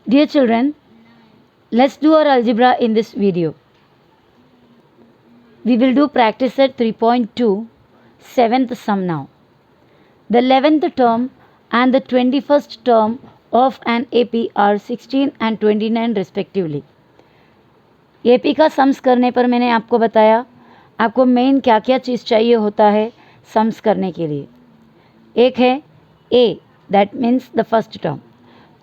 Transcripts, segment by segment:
Dear children, let's do our algebra in this video. We will do practice set 3.2, 7th sum now. The 11th term and the 21st term of an AP are 16 and 29 respectively. AP का sums करने पर मैंने आपको बताया आपको main क्या क्या चीज़ चाहिए होता है सम्स करने के लिए. एक है A, that means the first term.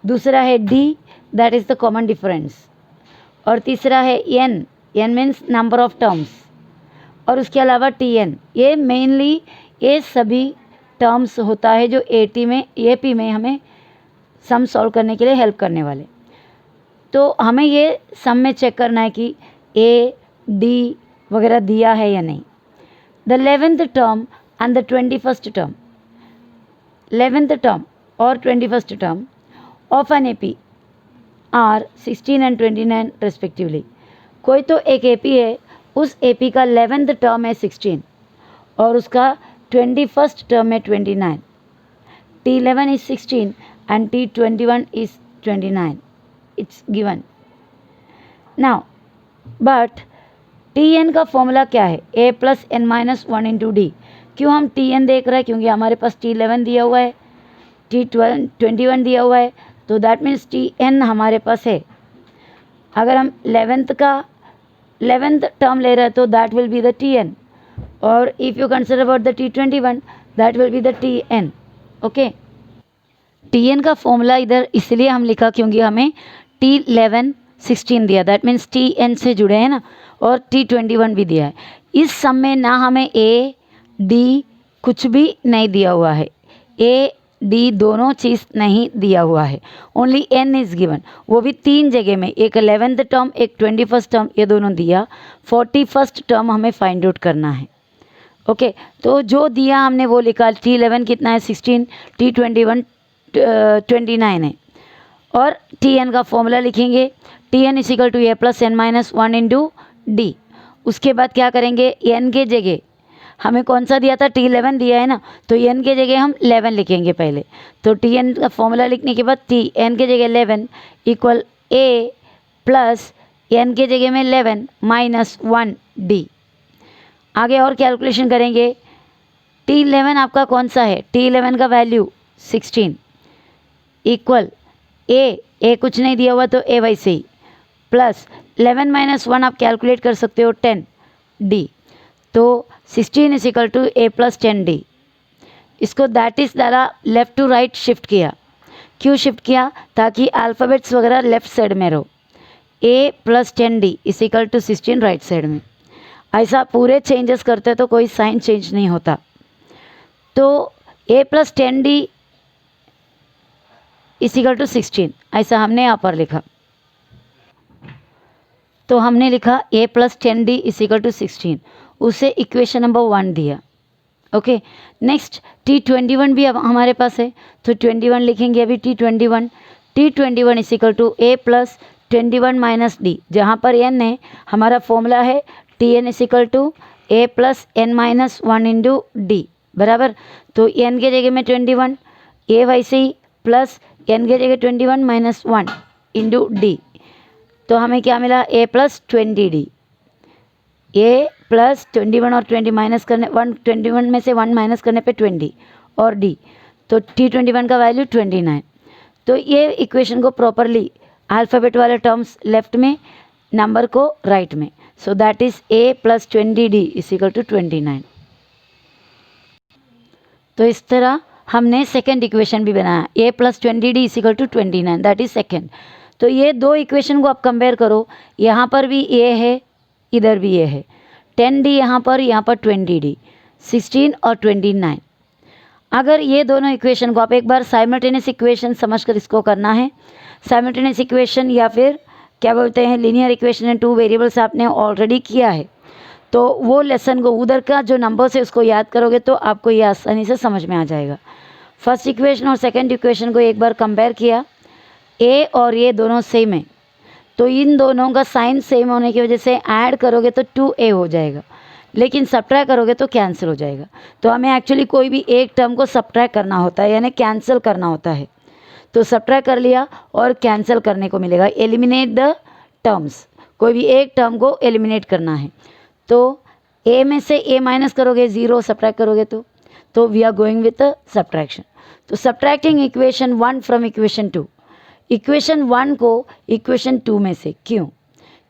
दूसरा है D, that is the common difference. और तीसरा है N, N means number of terms. और उसके अलावा TN. ये मेनली ये सभी टर्म्स होता है जो AP में हमें सम सॉल्व करने के लिए हेल्प करने वाले. तो हमें ये सम में चेक करना है कि A, D वगैरह दिया है या नहीं. The 11th term and the 21st term. 11th term और 21st term of an AP are 16 and 29 respectively. कोई तो एक AP है, उस AP का 11th टर्म है 16 और उसका 21st टर्म है 29. T11 is 16 and T21 is 29. It's given. Now, but Tn का फॉर्मूला क्या है? A plus n minus 1 into D. क्यों हम Tn देख रहे हैं? क्योंकि हमारे पास T11 दिया हुआ है, T21 दिया हुआ है, तो दैट मीन्स Tn हमारे पास है. अगर हम 11th टर्म ले रहे हैं तो that will be the Tn, और if you consider about the T21 that will be the Tn. Okay, Tn का फॉर्मूला इधर इसलिए हम लिखा क्योंकि हमें T11 16 दिया, दैट मीन्स Tn से जुड़े हैं ना, और T21 भी दिया है. इस सम में ना हमें A, D कुछ भी नहीं दिया हुआ है, A, D दोनों चीज़ नहीं दिया हुआ है, ओनली N इज़ गिवन. वो भी 3 जगह में, एक 11th टर्म एक 21st टर्म, ये दोनों दिया. 41st टर्म हमें फाइंड आउट करना है. ओके, तो जो दिया हमने वो लिखा. T11 कितना है 16, T21 29 है, और Tn का फॉर्मूला लिखेंगे. Tn is equal to A plus n minus 1 into D. उसके बाद क्या करेंगे, n के जगह हमें कौन सा दिया था, T11 दिया है ना, तो n के जगह हम 11 लिखेंगे पहले. तो Tn का फॉर्मूला लिखने के बाद n के जगह 11 इक्वल A प्लस n के जगह में 11 माइनस 1 D. आगे और कैलकुलेशन करेंगे. T11 आपका कौन सा है, T11 का वैल्यू 16 इक्वल A कुछ नहीं दिया हुआ तो A वैसे ही, प्लस 11 माइनस 1 आप कैलकुलेट कर सकते हो 10 D. तो 16 is equal to A plus 10 D. इसको दैट इज़ द्वारा लेफ़्ट टू राइट शिफ्ट किया. क्यों शिफ्ट किया, ताकि अल्फ़ाबेट्स वगैरह लेफ़्ट साइड में रहो. A plus 10 D is equal to 16 right side में. ऐसा पूरे चेंजेस करते तो कोई साइन चेंज नहीं होता. तो A plus 10 D is equal to 16, ऐसा हमने यहाँ पर लिखा. तो हमने लिखा A plus 10D is equal to 16, उसे इक्वेशन नंबर 1 दिया. ओके, नेक्स्ट T21 भी अब हमारे पास है, तो 21 लिखेंगे अभी. T21 is equal to A plus 21 minus D. जहाँ पर n है, हमारा फॉर्मूला है Tn is equal to A plus n minus 1 into D बराबर. तो n के जगह में 21, A वैसे ही, प्लस n के जगह 21 माइनस 1 इंटू D. तो हमें क्या मिला, A plus 20D. A plus 21 और 20 माइनस करने 21 में से 1 माइनस करने पे 20 और D. तो T21 का वैल्यू 29. तो ये इक्वेशन को प्रॉपरली अल्फ़ाबेट वाले टर्म्स लेफ्ट में, नंबर को राइट में. So that is A plus 20D is equal to 29. तो इस तरह हमने सेकेंड इक्वेशन भी बनाया. A plus 20D is equal to 29, that is second. तो ये दो इक्वेशन को आप कंपेयर करो. यहाँ पर भी A है, इधर भी A है. 10D यहाँ पर 20D, 16 और 29. अगर ये दोनों इक्वेशन को आप एक बार साइमल्टेनियस इक्वेशन समझकर इसको करना है. साइमल्टेनियस इक्वेशन या फिर क्या बोलते हैं लीनियर इक्वेशन है, 2 वेरिएबल्स आपने ऑलरेडी किया है, तो वो लेसन को उधर का जो नंबर्स है उसको याद करोगे तो आपको ये आसानी से समझ में आ जाएगा. फर्स्ट इक्वेशन और सेकेंड इक्वेशन को एक बार कंपेयर किया. A और ये दोनों सेम है, तो इन दोनों का साइन सेम होने की वजह से ऐड करोगे तो 2A हो जाएगा, लेकिन सब्ट्रैक्ट करोगे तो कैंसिल हो जाएगा. तो हमें एक्चुअली कोई भी एक टर्म को सब्ट्रैक्ट करना होता है, यानी कैंसिल करना होता है. तो सब्ट्रैक्ट कर लिया और कैंसिल करने को मिलेगा। एलिमिनेट द टर्म्स, कोई भी एक टर्म को एलिमिनेट करना है। तो ए में से ए माइनस करोगे, 0 सब्ट्रैक्ट करोगे तो we are going with subtraction. तो subtracting equation 1 from equation 2, equation 1 को इक्वेशन 2 में से, क्यों?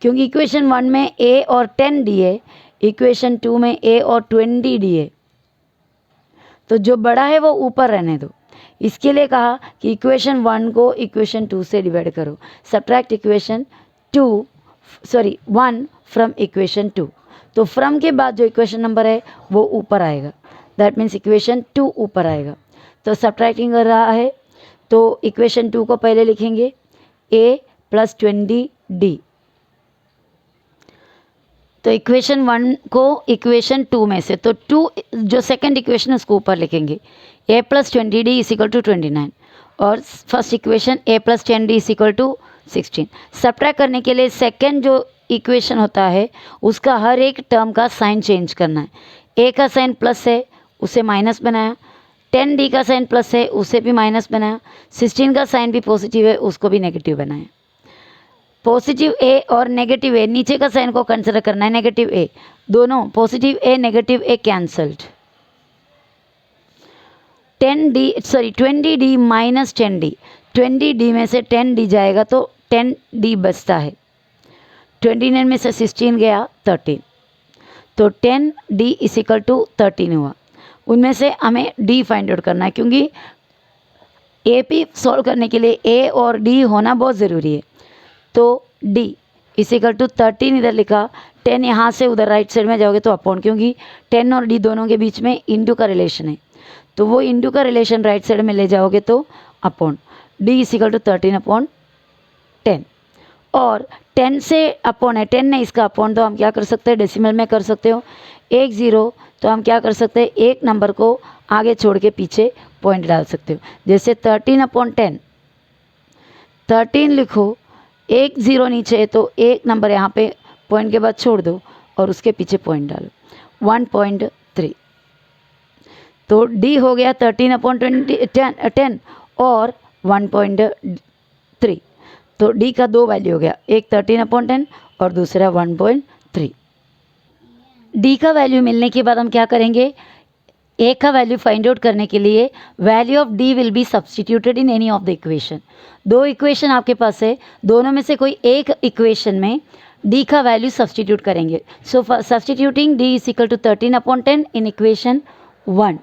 क्योंकि इक्वेशन 1 में a और 10 दिए, इक्वेशन 2 में a और 20 दिए, तो जो बड़ा है वो ऊपर रहने दो। इसके लिए कहा कि इक्वेशन 1 को इक्वेशन 2 से डिवाइड करो। Subtract equation 1 from equation 2। तो फ्रॉम के बाद जो इक्वेशन नंबर है वो ऊपर आएगा, दैट मीन्स इक्वेशन 2 ऊपर आएगा। तो सब्ट्रैक्टिंग कर रहा है तो इक्वेशन 2 को पहले लिखेंगे a + 20d। तो इक्वेशन 1 को इक्वेशन 2 में से, तो 2 जो सेकंड इक्वेशन है उसको ऊपर लिखेंगे, a + 20d = 29, और first equation a + 10d = 16। Subtract करने के लिए सेकंड जो इक्वेशन होता है उसका हर एक टर्म का साइन चेंज करना है। a का साइन प्लस है उसे माइनस बनाया, 10d का साइन प्लस है उसे भी माइनस बनाया, 16 का साइन भी पॉजिटिव है उसको भी नेगेटिव बनाया। पॉजिटिव ए और नेगेटिव ए, नीचे का साइन को कंसिडर करना है, नेगेटिव ए, दोनों positive a negative a cancelled. 20d minus 10d, 20d में से 10d जाएगा तो 10d बचता है, 29 में से 16 गया 13, तो 10d = 13 हुआ। उनमें से हमें d फाइंड आउट करना है, क्योंकि AP सॉल्व करने के लिए a और d होना बहुत ज़रूरी है। तो d = 13 इधर लिखा, 10 यहाँ से उधर राइट साइड में जाओगे तो अपॉन, क्योंकि 10 और d दोनों के बीच में इंटू का रिलेशन है, तो वो इंटू का रिलेशन राइट साइड में ले जाओगे तो अपॉन, d = 13/10। और 10 से अपॉन है, 10 ने इसका अपॉन, तो हम क्या कर सकते हैं, डेसिमल में कर सकते हो, 1 0, तो हम क्या कर सकते हैं, एक नंबर को आगे छोड़ के पीछे पॉइंट डाल सकते हो। जैसे 13/10, 13 लिखो, 1 0 नीचे है तो एक नंबर यहाँ पे पॉइंट के बाद छोड़ दो और उसके पीछे पॉइंट डालो, 1.3। तो d हो गया 13/10 और 1.3। तो d का 2 वैल्यू हो गया, एक 13/10 और दूसरा 1.3। d का वैल्यू मिलने के बाद हम क्या करेंगे, a का वैल्यू फाइंड आउट करने के लिए value of d will be substituted in any of the equation. 2 equation आपके पास है, दोनों में से कोई एक इक्वेशन में d का वैल्यू सब्सटीट्यूट करेंगे। So substituting d = 13/10 in equation 1।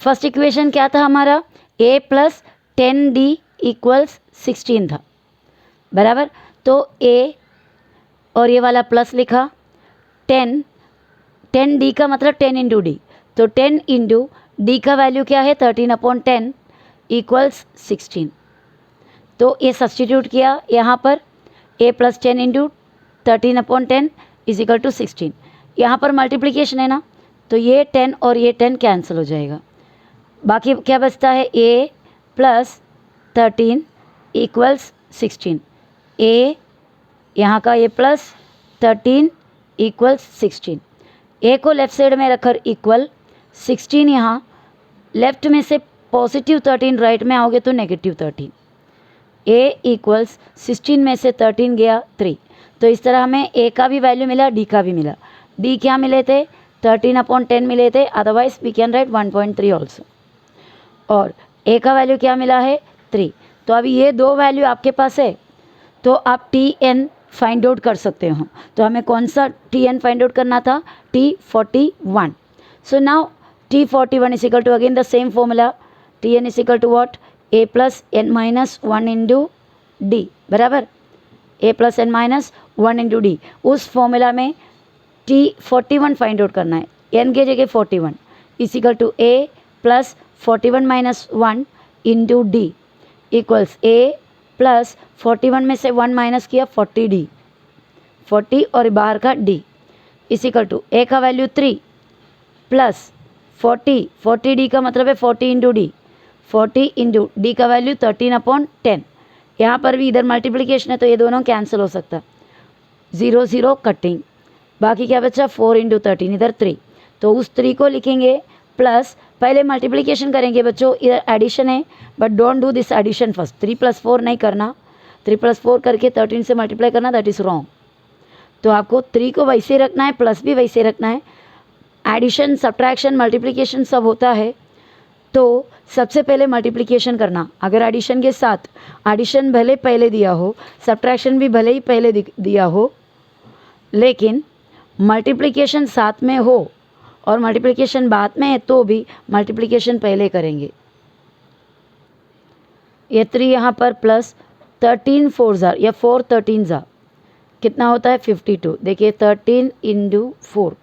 First equation क्या था हमारा, a + 10d = 16 था, बराबर। तो a और ये वाला प्लस लिखा, 10d का मतलब 10 × d, तो 10 × d का वैल्यू क्या है, 13/10 = 16। तो ये सब्सटीट्यूट किया यहाँ पर, a + 10 × 13/10 = 16। यहाँ पर मल्टीप्लिकेशन है ना, तो ये 10 और ये 10 कैंसिल हो जाएगा, बाकी क्या बचता है, a + 13 = 16, a यहाँ का a + 13 = 16, a को लेफ्ट साइड में रखकर इक्वल 16, यहाँ लेफ्ट में से पॉजिटिव 13 राइट में आओगे तो नेगेटिव 13, a = 16 में से 13 गया 3। तो इस तरह हमें a का भी वैल्यू मिला, d का भी मिला। d क्या मिले थे, 13/10 मिले थे, otherwise we can write 1.3 also. और a का वैल्यू क्या मिला है, 3। तो अभी ये 2 वैल्यू आपके पास है, तो आप tn फाइंड आउट कर सकते हो। तो हमें कौन सा tn फाइंड आउट करना था, T41। So now T41 = again the same formula, tn = what, a + n - 1 × d, बराबर, a + n - 1 × d। उस फॉर्मूला में T41 फाइंड आउट करना है, n के जगह 41 = a + 41 - 1 × d = a + 41 में से 1 माइनस किया, 40d, 40 और बाहर का d = a का वैल्यू 3 + 40d का मतलब है 40 × d, 40 × d का वैल्यू 13/10। यहाँ पर भी इधर मल्टीप्लिकेशन है तो ये दोनों कैंसिल हो सकता, 0 0 कटिंग, बाकी क्या बचा, 4 × 13, इधर 3, तो उस 3 को लिखेंगे प्लस पहले मल्टीप्लिकेशन करेंगे बच्चों, इधर एडिशन है but don't do this addition first. 3 + 4 नहीं करना, 3 + 4 करके 13 से मल्टीप्लाई करना, दैट इज़ रॉन्ग। तो आपको 3 को वैसे रखना है, प्लस भी वैसे रखना है। एडिशन, सब्ट्रैक्शन, मल्टीप्लिकेशन सब होता है, तो सबसे पहले मल्टीप्लिकेशन करना। अगर एडिशन के साथ, एडिशन भले पहले दिया हो, सब्ट्रैक्शन भी भले ही पहले दिया हो, लेकिन मल्टीप्लिकेशन साथ में हो और मल्टीप्लिकेशन बाद में है तो भी मल्टीप्लिकेशन पहले करेंगे। ये 3 यहाँ पर प्लस 13 4 ज़ा या 4 13 ज़ा कितना होता है 52। देखिए 13 × 4,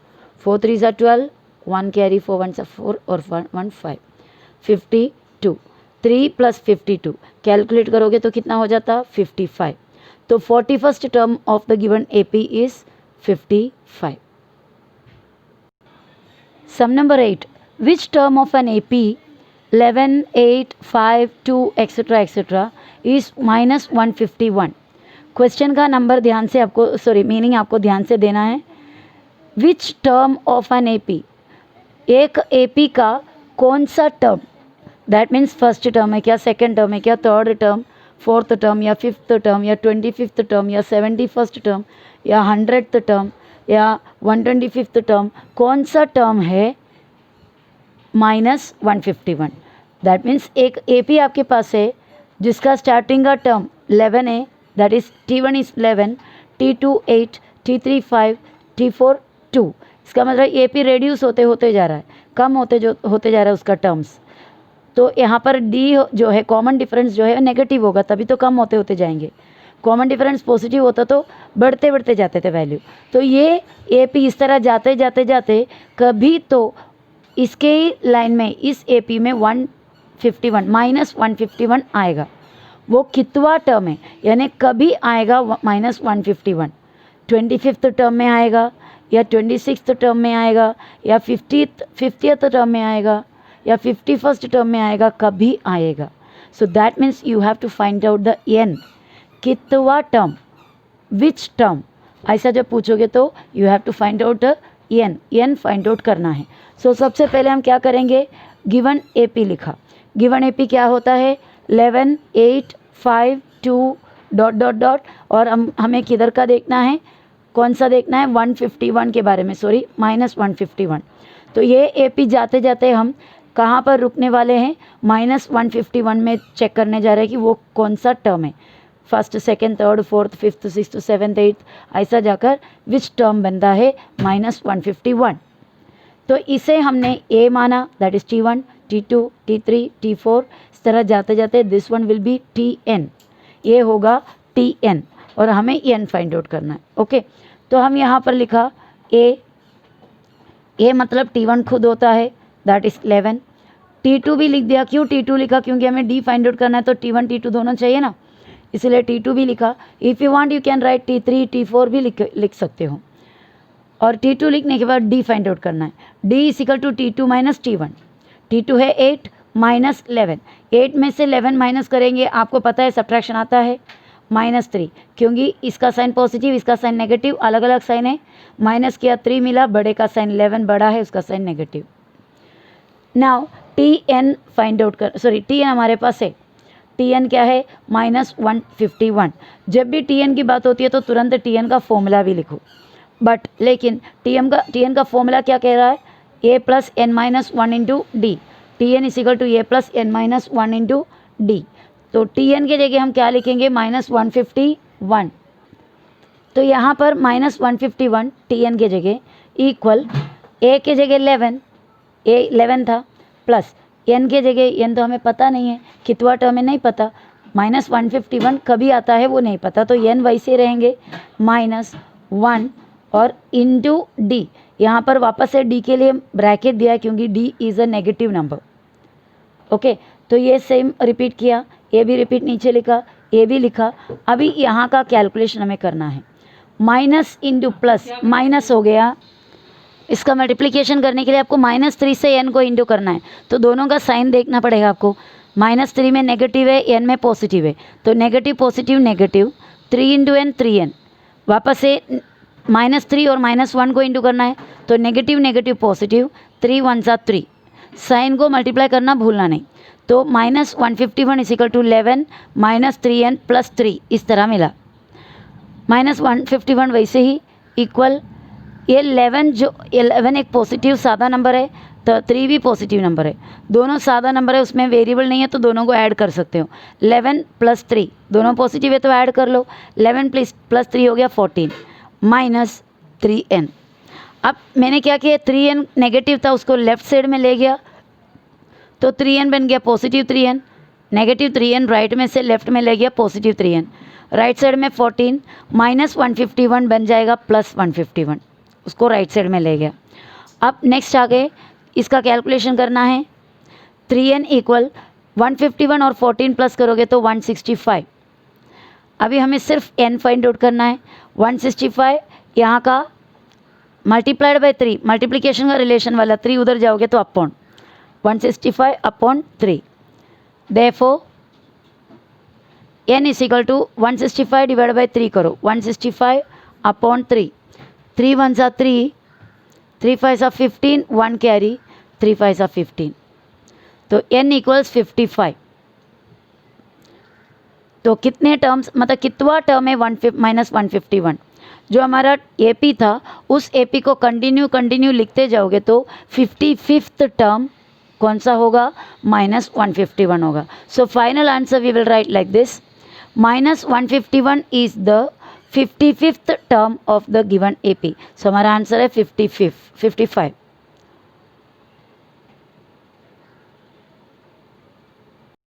4 3 ज़ा 12, 1 कैरी 4 1 सा 4 और 1 5, 52। 3 + 52 कैलकुलेट करोगे तो कितना हो जाता 55। तो 41st term of the given AP is 55। Sum number 8. Which term of an AP 11, 8, 5, 2, etc. is minus 151? Question का नंबर ध्यान से आपको, मीनिंग आपको ध्यान से देना है। Which term of an AP, एक AP का कौन सा टर्म, दैट मीन्स फर्स्ट टर्म है क्या, सेकेंड टर्म है क्या, थर्ड टर्म, फोर्थ टर्म या फिफ्थ टर्म या 25th टर्म या 71st टर्म या 100th टर्म या 125th टर्म, कौन सा टर्म है -151। दैट मीन्स एक AP आपके पास है जिसका स्टार्टिंग का टर्म 11 है, that is T1 is 11, T2 8, T3 5, T4 2। इसका मतलब AP रेड्यूस होते जा रहा है, कम होते जा रहा है उसका टर्म्स। तो यहाँ पर D जो है कॉमन डिफरेंस जो है नेगेटिव होगा, तभी तो कम होते जाएंगे। कॉमन डिफरेंस पॉजिटिव होता तो बढ़ते जाते थे वैल्यू। तो ये AP इस तरह जाते कभी तो इसके ही लाइन में, इस AP में 151 -151 आएगा। वो कितवा टर्म है, यानी कभी आएगा -151, 25th टर्म में आएगा या 26th टर्म में आएगा या 50th टर्म में आएगा या 51st टर्म में आएगा, कभी आएगा। So that means you have to find out the n, कितवा टर्म, विच टर्म, ऐसा जब पूछोगे तो you have to find out the n find out करना है। सो सबसे पहले हम क्या करेंगे, गिवन AP लिखा। गिवन AP क्या होता है 11, 8, 5, 2 ... और हमें किधर का देखना है, कौन सा देखना है 151 के बारे में, -151। तो ये AP जाते हम कहाँ पर रुकने वाले हैं, -151 में चेक करने जा रहे हैं कि वो कौन सा टर्म है। First, second, third, fourth, fifth, sixth, seventh, eighth, ऐसा जाकर विच टर्म बनता है -151। तो इसे हमने A माना, that is T1, T2, T3, T4। इस तरह जाते this one will be TN, ये होगा TN और हमें n फाइंड आउट करना है। ओके, तो हम यहाँ पर लिखा A मतलब T1 खुद होता है, दैट इज 11। T2 भी लिख दिया, क्यों T2 लिखा, क्योंकि हमें D फाइंड आउट करना है तो T1 T2 दोनों चाहिए ना, इसलिए T2 भी लिखा। If you want you can write T3 T4 भी लिख सकते हो। और T2 लिखने के बाद D फाइंड आउट करना है। D = T2 - T1। T2 है 8 - 11, 8 में से 11 माइनस करेंगे, आपको पता है सब्ट्रैक्शन आता है -3, क्योंकि इसका साइन पॉजिटिव, इसका साइन नेगेटिव, अलग अलग साइन है। माइनस किया 3 मिला, बड़े का साइन 11 बड़ा है, उसका sign negative. Now TN find out TN हमारे पास है। TN क्या है -151। जब भी TN की बात होती है तो तुरंत TN का फॉर्मूला भी लिखो, बट लेकिन TN का फॉर्मूला क्या कह रहा है, A + n - 1 × D। TN = A + n - 1 × D। तो TN के जगह हम क्या लिखेंगे -151। तो यहाँ पर -151 TN के जगह इक्वल A के जगह 11, A 11 था, प्लस n के जगह, n तो हमें पता नहीं है, कितवा टर्म है नहीं पता, -151 कभी आता है वो नहीं पता, तो n वैसे रहेंगे -1 और इंटू D। यहाँ पर वापस से D के लिए ब्रैकेट दिया है क्योंकि D is a negative number. Okay, तो ये सेम रिपीट किया, A भी रिपीट नीचे लिखा, A भी लिखा। अभी यहाँ का कैलकुलेशन हमें करना है, माइनस इंटू प्लस, माइनस हो गया, इसका मल्टीप्लिकेशन करने के लिए आपको -3 से n को इंटू करना है, तो दोनों का साइन देखना पड़ेगा आपको। -3 में नेगेटिव है, n में पॉजिटिव है, तो negative positive negative, 3 × n 3n, वापस से -3 और -1 को इंटू करना है, तो नेगेटिव नेगेटिव पॉजिटिव, 3 × 1 = 3, साइन को मल्टीप्लाई करना भूलना नहीं। तो -151 इज इक्वल टू 11 -3n + 3 इस तरह मिला। -151 वैसे ही इक्वल ये 11 जो 11 एक पॉजिटिव सादा नंबर है तो 3 भी पॉजिटिव नंबर है, दोनों सादा नंबर है, उसमें वेरिएबल नहीं है तो दोनों को ऐड कर सकते हो। 11 + 3 दोनों पॉजिटिव है तो ऐड कर लो। 11 + 3 हो गया 14 -3n। अब मैंने क्या किया, 3n नेगेटिव था उसको लेफ्ट साइड में ले गया तो 3n बन गया positive 3n, negative 3n right में से लेफ्ट में ले गया पॉजिटिव 3n, राइट साइड में 14 -151 बन जाएगा +151, उसको राइट साइड में ले गया। अब नेक्स्ट आगे इसका कैलकुलेशन करना है। 3n = 151 और 14 प्लस करोगे तो 165। अभी हमें सिर्फ n फाइंड आउट करना है। 165 यहाँ का मल्टीप्लाइड बाय 3, मल्टीप्लिकेशन का रिलेशन वाला 3 उधर जाओगे तो upon 165/3। Therefore n = 165 divide by 3 करो, 165/3। 3 1s are 3, 3 5s are 15, 1 carry, 3 5s are 15, तो n = 55। तो कितने टर्म्स मतलब कितवा टर्म है -151? जो हमारा AP था उस AP को कंटिन्यू लिखते जाओगे तो 55th टर्म कौन सा होगा, -151 होगा। So final answer we will write like this, -151 is the 55th term of the given AP। So हमारा आंसर है 55, 55।